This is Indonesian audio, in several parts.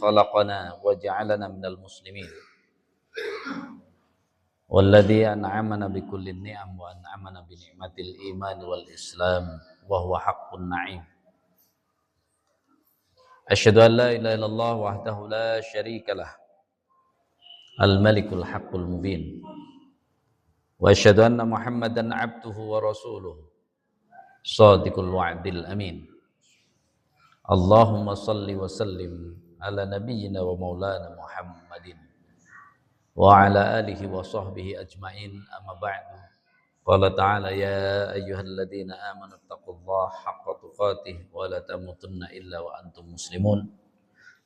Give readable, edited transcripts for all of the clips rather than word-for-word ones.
خلقنا وجعلنا من المسلمين والذي أنعمنا بكل النعم وأنعمنا بنعمة الإيمان والإسلام وهو حق النعيم. أشهد أن لا إله إلا الله وحده لا شريك له الملك الحق المبين وأشهد أن محمدا عبده ورسوله صادق الوعد الأمين. اللهم صل وسلم على نبينا ومولانا محمد وعلى آله وصحبه أجمعين. أما بعد، قال تعالى: يا أيها الذين آمنوا اتقوا الله حق تقاته ولا تموتن إلا وأنتم مسلمون.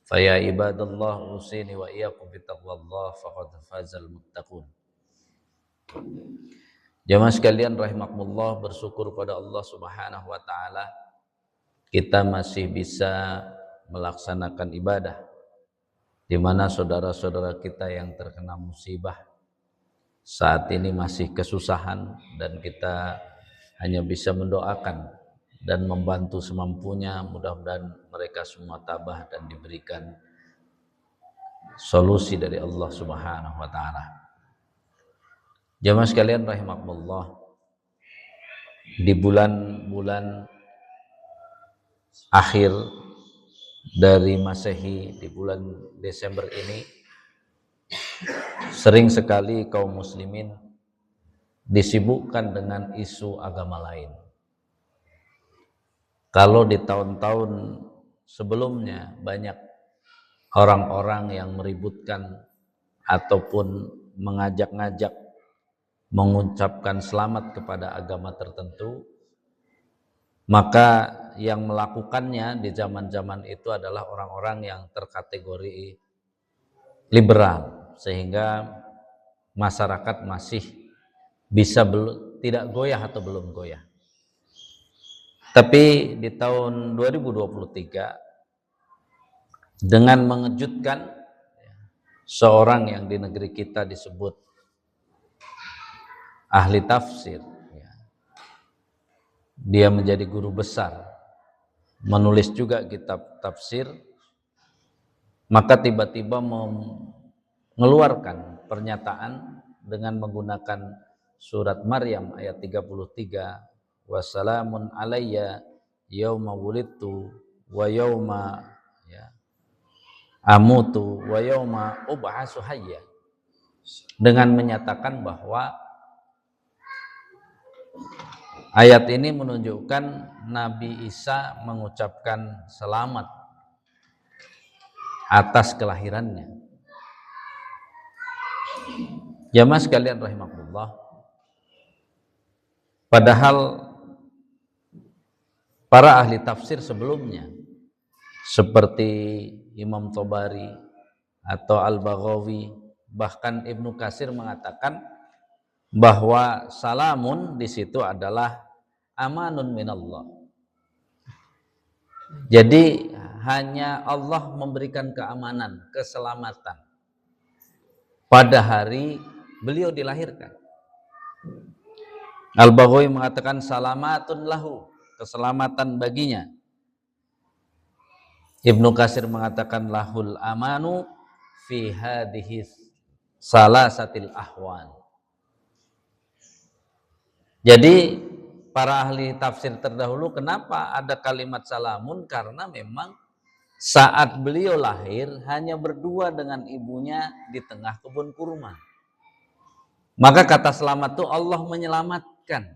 فيا عباد الله أوصيني وإياكم بتقوى الله فقد فاز المتقون. Jamaah sekalian rahimakumullah, bersyukur pada Allah Subhanahu wa taala kita masih bisa melaksanakan ibadah di mana saudara-saudara kita yang terkena musibah saat ini masih kesusahan, dan kita hanya bisa mendoakan dan membantu semampunya. Mudah-mudahan mereka semua tabah dan diberikan solusi dari Allah Subhanahu wa taala. Jamaah sekalian rahimakumullah, di bulan-bulan akhir dari Masehi, di bulan Desember ini, sering sekali kaum muslimin disibukkan dengan isu agama lain. Kalau di tahun-tahun sebelumnya banyak orang-orang yang meributkan ataupun mengajak-ngajak mengucapkan selamat kepada agama tertentu, maka yang melakukannya di zaman-zaman itu adalah orang-orang yang terkategori liberal, sehingga masyarakat masih bisa tidak goyah atau belum goyah. Tapi di tahun 2023 dengan mengejutkan, seorang yang di negeri kita disebut ahli tafsir, dia menjadi guru besar, menulis juga kitab tafsir, maka tiba-tiba mengeluarkan pernyataan dengan menggunakan surat Maryam ayat 33, wassalamun alayya yauma wulidtu wa yauma amutu wa yauma ub'atsu hayya, dengan menyatakan bahwa ayat ini menunjukkan Nabi Isa mengucapkan selamat atas kelahirannya. Jamaah sekalian rahimakumullah, padahal para ahli tafsir sebelumnya seperti Imam Thabari atau Al-Baghawi, bahkan Ibnu Katsir mengatakan bahwa salamun di situ adalah amanun minallah. Jadi hanya Allah memberikan keamanan, keselamatan pada hari beliau dilahirkan. Al-Baghawi mengatakan salamatun lahu, keselamatan baginya. Ibnu Katsir mengatakan lahul amanu fi hadhihi salasatil ahwan. Jadi para ahli tafsir terdahulu, kenapa ada kalimat salamun? Karena memang saat beliau lahir hanya berdua dengan ibunya di tengah kebun kurma. Maka kata selamat itu Allah menyelamatkan,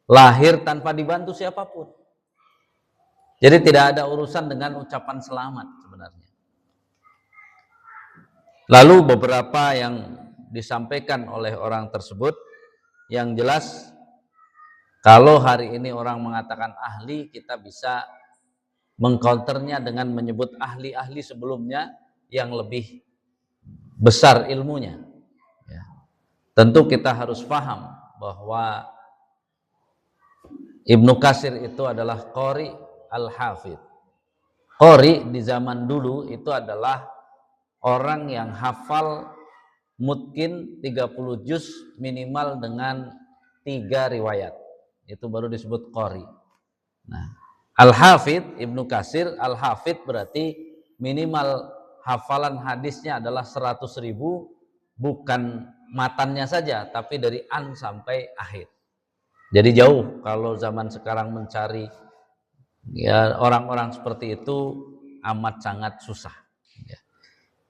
lahir tanpa dibantu siapapun. Jadi tidak ada urusan dengan ucapan selamat sebenarnya. Lalu beberapa yang disampaikan oleh orang tersebut, yang jelas kalau hari ini orang mengatakan ahli, kita bisa mengcounternya dengan menyebut ahli-ahli sebelumnya yang lebih besar ilmunya. Tentu kita harus paham bahwa Ibnu Katsir itu adalah qori al-hafidh. Qori di zaman dulu itu adalah orang yang hafal mungkin 30 juz minimal dengan 3 riwayat. Itu baru disebut qori. Nah, Al-Hafidh Ibnu Katsir, Al-Hafidh berarti minimal hafalan hadisnya adalah 100.000, bukan matannya saja, tapi dari an sampai akhir. Jadi jauh kalau zaman sekarang mencari ya orang-orang seperti itu amat sangat susah. Ya.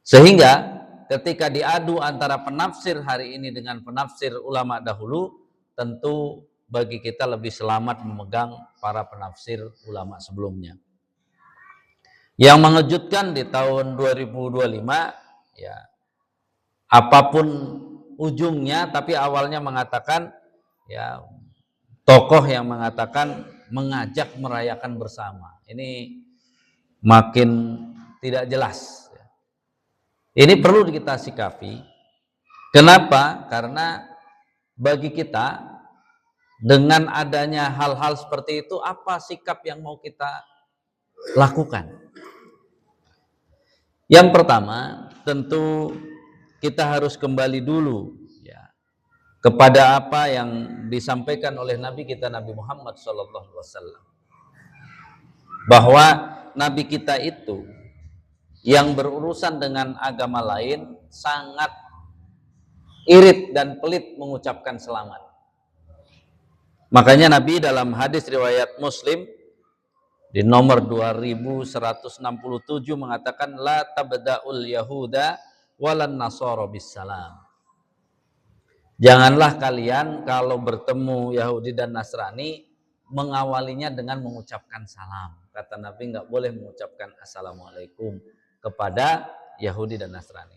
Sehingga ketika diadu antara penafsir hari ini dengan penafsir ulama dahulu, tentu bagi kita lebih selamat memegang para penafsir ulama sebelumnya. Yang mengejutkan di tahun 2025, ya apapun ujungnya, tapi awalnya mengatakan ya tokoh yang mengatakan mengajak merayakan bersama. Ini makin tidak jelas. Ini perlu kita sikapi. Kenapa? Karena bagi kita dengan adanya hal-hal seperti itu, apa sikap yang mau kita lakukan? Yang pertama, tentu kita harus kembali dulu ya kepada apa yang disampaikan oleh Nabi kita Nabi Muhammad SAW, bahwa Nabi kita itu yang berurusan dengan agama lain sangat irit dan pelit mengucapkan selamat. Makanya Nabi dalam hadis riwayat Muslim di nomor 2167 mengatakan la tabda'ul yahuda walan nasara bisalam. Janganlah kalian kalau bertemu Yahudi dan Nasrani mengawalinya dengan mengucapkan salam. Kata Nabi, nggak boleh mengucapkan assalamualaikum kepada Yahudi dan Nasrani.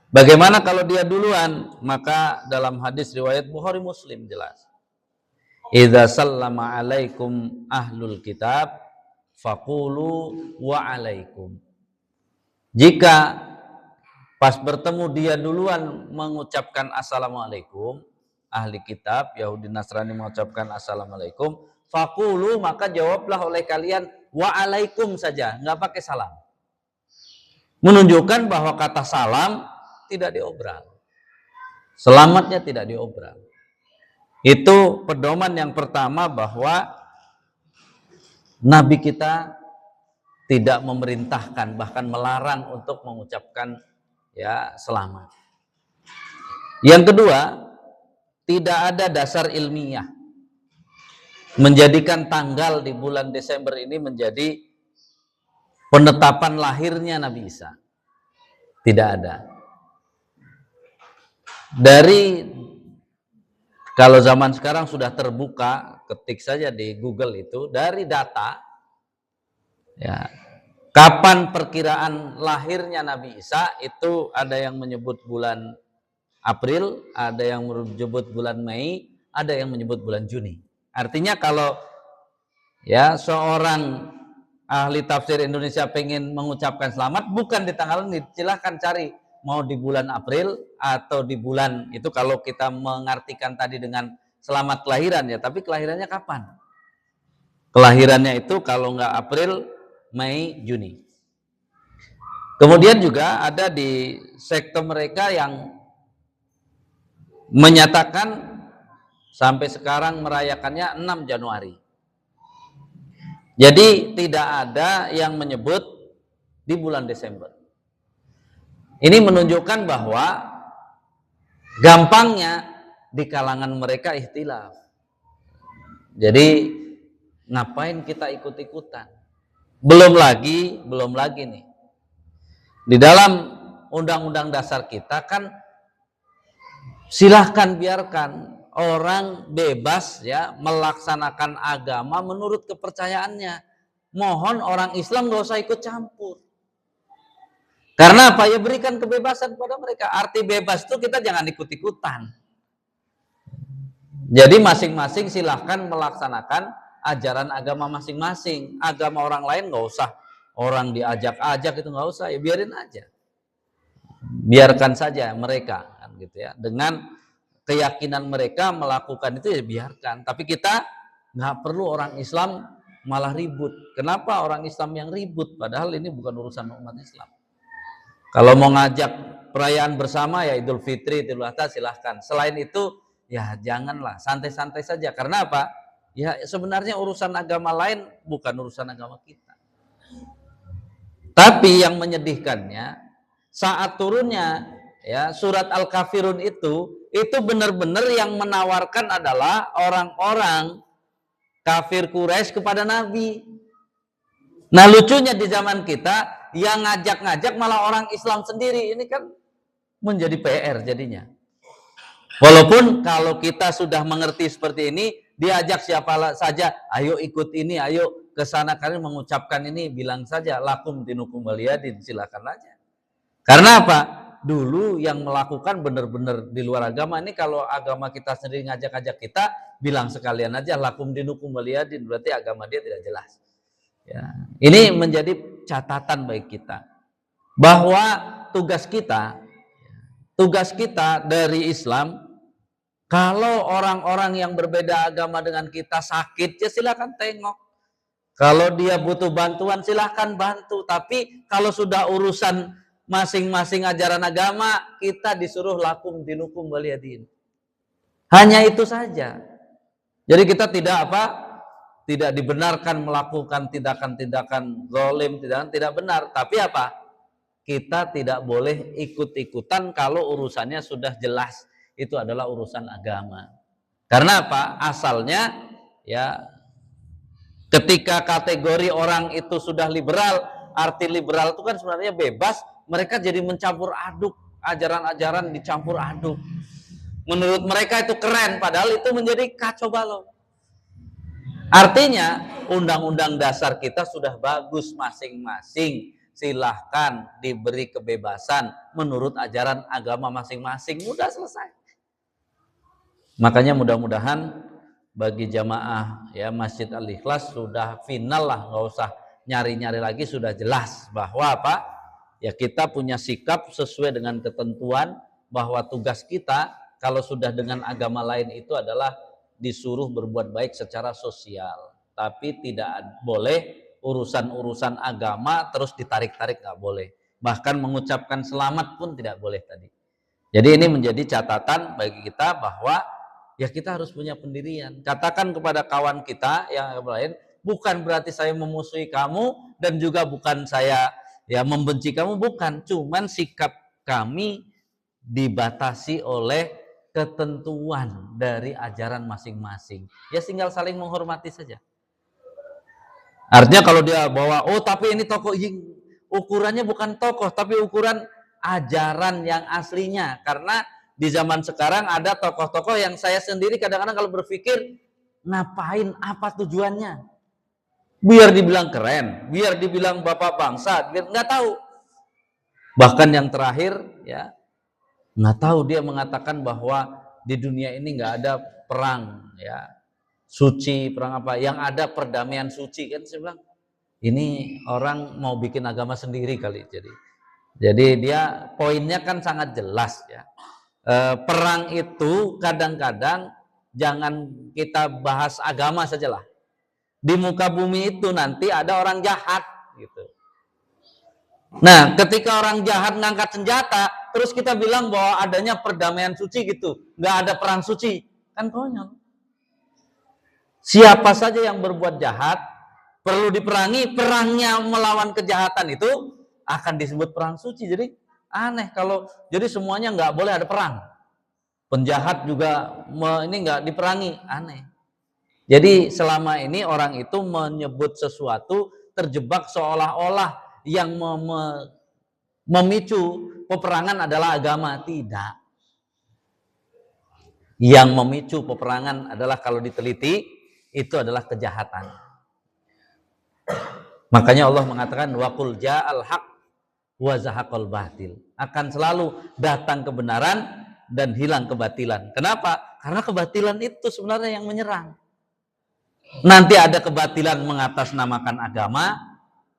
Bagaimana kalau dia duluan? Maka dalam hadis riwayat Bukhari Muslim jelas. Idza sallama alaikum ahlul kitab faqulu wa alaikum. Jika pas bertemu dia duluan mengucapkan assalamualaikum, ahli kitab Yahudi Nasrani mengucapkan assalamualaikum, faqulu, maka jawablah oleh kalian wa alaikum saja, nggak pakai salam. Menunjukkan bahwa kata salam tidak diobral, selamatnya tidak diobral. Itu pedoman yang pertama bahwa Nabi kita tidak memerintahkan, bahkan melarang untuk mengucapkan ya selamat. Yang kedua, tidak ada dasar ilmiah menjadikan tanggal di bulan Desember ini menjadi penetapan lahirnya Nabi Isa. Tidak ada. Dari kalau zaman sekarang sudah terbuka, ketik saja di Google itu, dari data ya kapan perkiraan lahirnya Nabi Isa itu ada yang menyebut bulan April, ada yang menyebut bulan Mei, ada yang menyebut bulan Juni. Artinya kalau ya seorang ahli tafsir Indonesia pengen mengucapkan selamat bukan di tanggal ini, silahkan cari mau di bulan April atau di bulan itu, kalau kita mengartikan tadi dengan selamat kelahiran ya, tapi kelahirannya kapan? Kelahirannya itu kalau nggak April, Mei, Juni. Kemudian juga ada di sekte mereka yang menyatakan sampai sekarang merayakannya 6 Januari. Jadi tidak ada yang menyebut di bulan Desember. Ini menunjukkan bahwa gampangnya di kalangan mereka ikhtilaf. Jadi ngapain kita ikut-ikutan? Belum lagi nih. Di dalam undang-undang dasar kita kan silahkan biarkan orang bebas ya melaksanakan agama menurut kepercayaannya. Mohon orang Islam gak usah ikut campur. Karena apa? Ya berikan kebebasan pada mereka. Arti bebas itu kita jangan ikut-ikutan. Jadi masing-masing silahkan melaksanakan ajaran agama masing-masing. Agama orang lain nggak usah orang diajak-ajak, itu nggak usah. Ya biarin aja. Biarkan saja mereka, kan gitu ya. Dengan keyakinan mereka melakukan itu ya biarkan. Tapi kita nggak perlu orang Islam malah ribut. Kenapa orang Islam yang ribut? Padahal ini bukan urusan umat Islam. Kalau mau ngajak perayaan bersama ya Idul Fitri, Idul Adha silahkan. Selain itu ya janganlah, santai-santai saja. Karena apa? Ya sebenarnya urusan agama lain bukan urusan agama kita. Tapi yang menyedihkannya saat turunnya ya surat Al-Kafirun itu benar-benar yang menawarkan adalah orang-orang kafir Quraisy kepada Nabi. Nah lucunya di zaman kita yang ngajak-ngajak malah orang Islam sendiri. Ini kan menjadi PR jadinya. Walaupun kalau kita sudah mengerti seperti ini, diajak siapa saja, ayo ikut ini, ayo ke sana, kalian mengucapkan ini, bilang saja lakum dinukum waliyadin, silakan aja. Karena apa? Dulu yang melakukan benar-benar di luar agama ini, kalau agama kita sendiri ngajak-ngajak kita, bilang sekalian aja lakum dinukum waliyadin, berarti agama dia tidak jelas. Ya. Ini menjadi catatan bagi kita bahwa tugas kita dari Islam, kalau orang-orang yang berbeda agama dengan kita sakit, ya silakan tengok. Kalau dia butuh bantuan, silakan bantu. Tapi kalau sudah urusan masing-masing ajaran agama, kita disuruh lakum dinukum waliyadin. Hanya itu saja. Jadi kita tidak dibenarkan melakukan tindakan-tindakan zalim, tidak benar. Tapi apa? Kita tidak boleh ikut-ikutan kalau urusannya sudah jelas. Itu adalah urusan agama. Karena apa? Asalnya ya ketika kategori orang itu sudah liberal, arti liberal itu kan sebenarnya bebas, mereka jadi mencampur aduk, ajaran-ajaran dicampur aduk. Menurut mereka itu keren, padahal itu menjadi kacau balau. Artinya undang-undang dasar kita sudah bagus masing-masing. Silahkan diberi kebebasan menurut ajaran agama masing-masing. Mudah selesai. Makanya mudah-mudahan bagi jamaah ya Masjid Al-Ikhlas sudah final lah, nggak usah nyari-nyari lagi, sudah jelas bahwa apa? Ya kita punya sikap sesuai dengan ketentuan bahwa tugas kita kalau sudah dengan agama lain itu adalah disuruh berbuat baik secara sosial, tapi tidak boleh urusan-urusan agama terus ditarik-tarik, nggak boleh. Bahkan mengucapkan selamat pun tidak boleh tadi. Jadi ini menjadi catatan bagi kita bahwa ya kita harus punya pendirian. Katakan kepada kawan kita yang lain, bukan berarti saya memusuhi kamu dan juga bukan saya ya membenci kamu, bukan. Cuman sikap kami dibatasi oleh ketentuan dari ajaran masing-masing. Ya tinggal saling menghormati saja. Artinya kalau dia bawa, oh tapi ini tokoh, ukurannya bukan tokoh, tapi ukuran ajaran yang aslinya. Karena di zaman sekarang ada tokoh-tokoh yang saya sendiri kadang-kadang kalau berpikir, ngapain, apa tujuannya? Biar dibilang keren, biar dibilang bapak bangsa, biar nggak tahu. Bahkan yang terakhir, ya nggak tahu, dia mengatakan bahwa di dunia ini nggak ada perang, ya suci, perang apa? Yang ada perdamaian suci, kan saya bilang, ini orang mau bikin agama sendiri kali. Jadi dia poinnya kan sangat jelas ya. Perang itu kadang-kadang jangan kita bahas agama sajalah. Di muka bumi itu nanti ada orang jahat gitu. Nah, ketika orang jahat ngangkat senjata, terus kita bilang bahwa adanya perdamaian suci gitu, nggak ada perang suci, kan konyol. Siapa saja yang berbuat jahat perlu diperangi, perangnya melawan kejahatan itu akan disebut perang suci. Jadi aneh kalau jadi semuanya nggak boleh ada perang, penjahat juga ini nggak diperangi, aneh. Jadi selama ini orang itu menyebut sesuatu terjebak seolah-olah yang memicu peperangan adalah agama. Tidak. Yang memicu peperangan adalah kalau diteliti itu adalah kejahatan. Makanya Allah mengatakan waqul ja'al haq wa zahaqal batil. Akan selalu datang kebenaran dan hilang kebatilan. Kenapa? Karena kebatilan itu sebenarnya yang menyerang. Nanti ada kebatilan mengatasnamakan agama,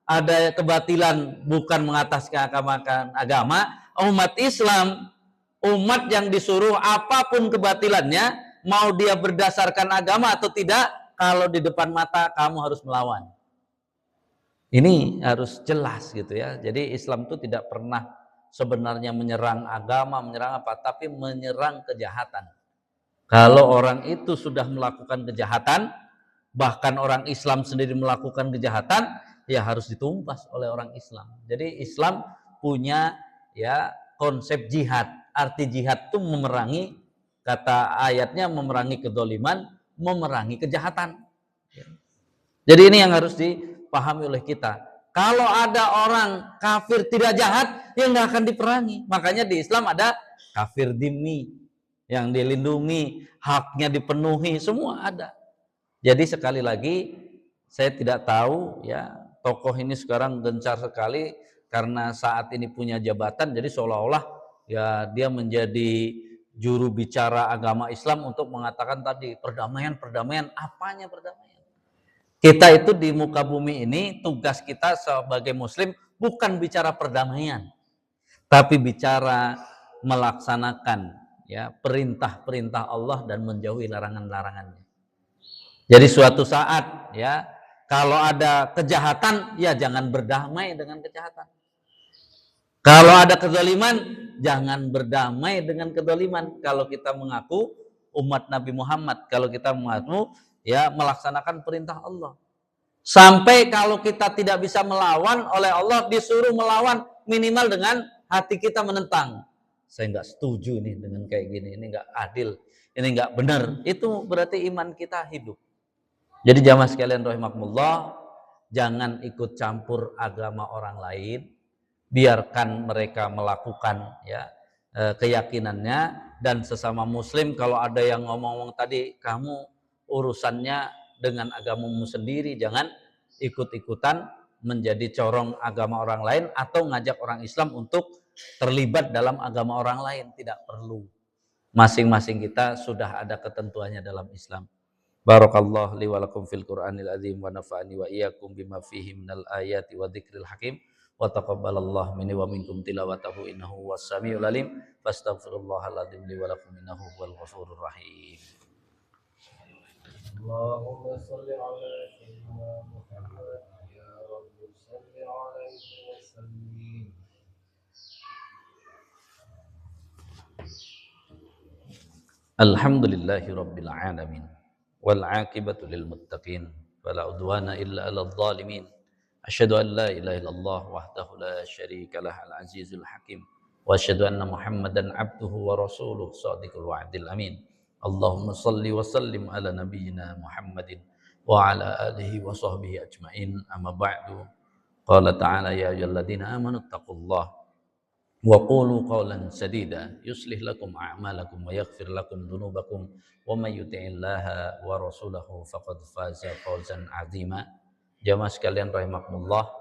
ada kebatilan bukan mengatasnamakan agama. Umat Islam, umat yang disuruh apapun kebatilannya, mau dia berdasarkan agama atau tidak, kalau di depan mata kamu harus melawan. Ini harus jelas gitu ya. Jadi Islam itu tidak pernah sebenarnya menyerang agama, menyerang apa, tapi menyerang kejahatan. Kalau orang itu sudah melakukan kejahatan, bahkan orang Islam sendiri melakukan kejahatan, ya harus ditumpas oleh orang Islam. Jadi Islam punya ya konsep jihad. Arti jihad itu memerangi, kata ayatnya memerangi kedoliman, memerangi kejahatan. Jadi ini yang harus dipahami oleh kita. Kalau ada orang kafir tidak jahat, ya nggak akan diperangi. Makanya di Islam ada kafir dhimmi yang dilindungi, haknya dipenuhi, semua ada. Jadi sekali lagi, saya tidak tahu ya, tokoh ini sekarang gencar sekali karena saat ini punya jabatan, jadi seolah-olah ya dia menjadi juru bicara agama Islam untuk mengatakan tadi perdamaian, apanya perdamaian? Kita itu di muka bumi ini, tugas kita sebagai muslim bukan bicara perdamaian, tapi bicara melaksanakan ya perintah-perintah Allah dan menjauhi larangan-larangannya. Jadi suatu saat ya, kalau ada kejahatan ya jangan berdamai dengan kejahatan. Kalau ada kezaliman jangan berdamai dengan kezaliman. Kalau kita mengaku umat Nabi Muhammad, kalau kita mengaku ya melaksanakan perintah Allah. Sampai kalau kita tidak bisa melawan, oleh Allah disuruh melawan minimal dengan hati kita menentang. Saya nggak setuju nih dengan kayak gini, ini nggak adil, ini nggak benar. Itu berarti iman kita hidup. Jadi jamaah sekalian rahimakumullah, jangan ikut campur agama orang lain, biarkan mereka melakukan ya keyakinannya, dan sesama muslim kalau ada yang ngomong-ngomong tadi, kamu urusannya dengan agamamu sendiri, jangan ikut-ikutan menjadi corong agama orang lain atau ngajak orang Islam untuk terlibat dalam agama orang lain. Tidak perlu. Masing-masing kita sudah ada ketentuannya dalam Islam. Barakallahu li wa lakum fil Qur'anil azim wa nafa'ani wa iyyakum bima fihi minal ayati wa dzikril hakim wa taqabbalallahu minni wa minkum tilawatahu innahu was-sami'ul alim. Fastaghfirullahal azim li wa lakum innahu huwal ghafurur rahim. اللهم صل على سيدنا محمد يا رب صل عليه وسلم. Alhamdulillahi rabbil alamin wal aqibatu lil muttaqin wala udwana illa 'alal zalimin. Asyhadu an la ilaha illallah wahdahu la syarika lah al azizul hakim wa asyhadu anna Muhammadan abduhu wa rasuluh shadiqul wa'dil amin. Allahumma salli wa sallim ala nabiyyina Muhammadin wa ala alihi wa sahbihi ajmain. Amma ba'du. Qala ta'ala ya ayyuhalladzina amanu taqullaha wa qulu qawlan sadida yuslih lakum a'malakum wa yaghfir lakum dhunubakum wa may yuti'illaha wa rasulahu faqad faza fawzan 'azima. Jamaah sekalian rahimakumullah,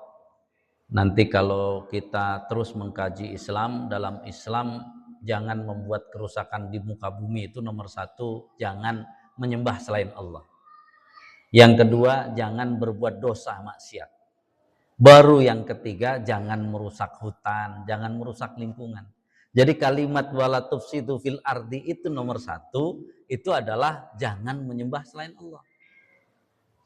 nanti kalau kita terus mengkaji Islam, dalam Islam jangan membuat kerusakan di muka bumi. Itu nomor satu, jangan menyembah selain Allah. Yang kedua, jangan berbuat dosa maksiat. Baru yang ketiga, jangan merusak hutan, jangan merusak lingkungan. Jadi kalimat wala tufsidu fil ardi itu nomor satu, itu adalah jangan menyembah selain Allah.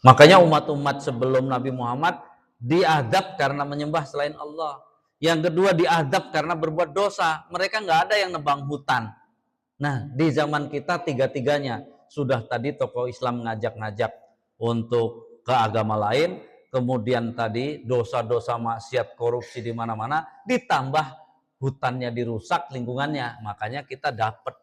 Makanya umat-umat sebelum Nabi Muhammad diadab karena menyembah selain Allah. Yang kedua diadab karena berbuat dosa. Mereka nggak ada yang nebang hutan. Nah, di zaman kita tiga-tiganya. Sudah tadi tokoh Islam ngajak-ngajak untuk ke agama lain. Kemudian tadi dosa-dosa maksiat, korupsi di mana-mana. Ditambah hutannya dirusak, lingkungannya. Makanya kita dapat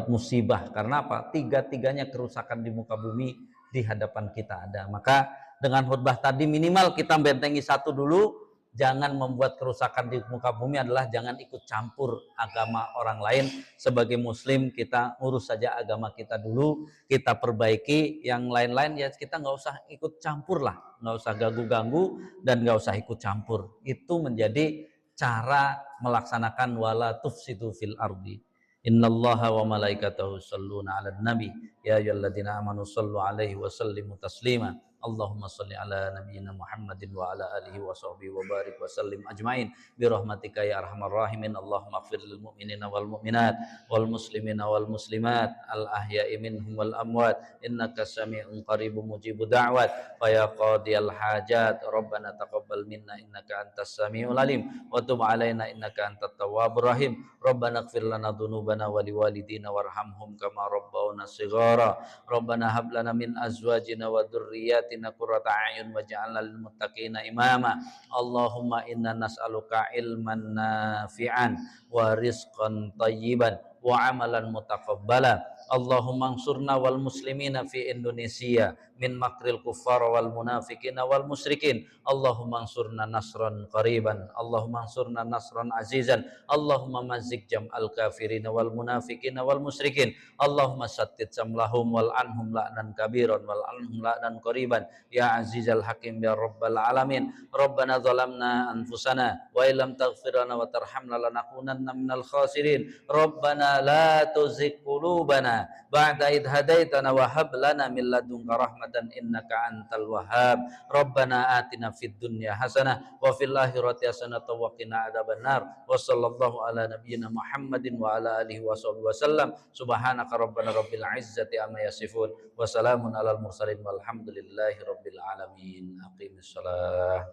musibah. Karena apa? Tiga-tiganya kerusakan di muka bumi di hadapan kita ada. Maka dengan khutbah tadi minimal kita bentengi satu dulu. Jangan membuat kerusakan di muka bumi adalah jangan ikut campur agama orang lain. Sebagai muslim kita urus saja agama kita dulu, kita perbaiki, yang lain-lain ya kita nggak usah ikut campur lah, nggak usah ganggu-ganggu dan nggak usah ikut campur. Itu menjadi cara melaksanakan wala tufsidu fil ardi. Innallaha wa malaikatahu yusholluna 'alan nabi ya ayyuhalladzina amanu shallu 'alaihi wa sallimu taslima. Allahumma shalli ala nabiyyina Muhammadin wa ala alihi wa sahbihi wa barik wa sallim ajmain bi rahmatika ya arhamar rahimin. Allahumma ighfir lil mu'minina wal mu'minat wal muslimina wal muslimat al ahya'i minhum wal amwat innaka sami'un qaribun mujibud da'wat fa ya qadiyal hajat rabbana taqabbal minna innaka antas sami'ul alim wa tub 'alaina innaka antat tawwabur rahim. Rabbana ighfir lana dhunubana wa liwalidina warhamhum kama rabbawna shighara. Rabbana hab lana min azwajina wa dhurriyyatina dhurriyyatina qurrata a'yun waj'alna lil muttaqina imama. Allahumma inna nas'aluka ilman nafi'an wa rizqan thayyiban wa amalan mutaqabbala. Allahumma ansurna wal muslimina fi Indonesia min makril kuffar wal munafiqina wal musyrikin. Allahumma ansurna nasran qariban. Allahumma ansurna nasran azizan. Allahumma mazzik jam'al kafirin wal munafiqina wal musyrikin. Allahumma sattid samlahum wal anhum la'nan kabiran wal anhum la'nan qariban. Ya azizal hakim ya rabbal alamin. Rabbana zalamna anfusana wa illam taghfir lana wa tarhamna lanakunanna minal khasirin. Rabbana la tuzigh qulubana ba'da idh hadaitana wa hab lana min ladunka rahmatan innaka antal wahhab. Rabbana atina fid dunya hasanah wa fil akhirati hasanah wa qina adzabannar. Wa sallallahu ala nabiyyina Muhammadin wa ala alihi washabbihi wasallam. Subhanaka rabbana rabbil izzati amma yasifun wa salamun alal mursalin walhamdulillahi rabbil alamin. Aqimis shalah.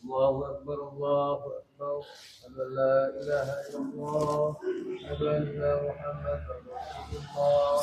الله أكبر الله أكبر أشهد أن لا إله إلا الله أشهد أن محمدا رسول الله.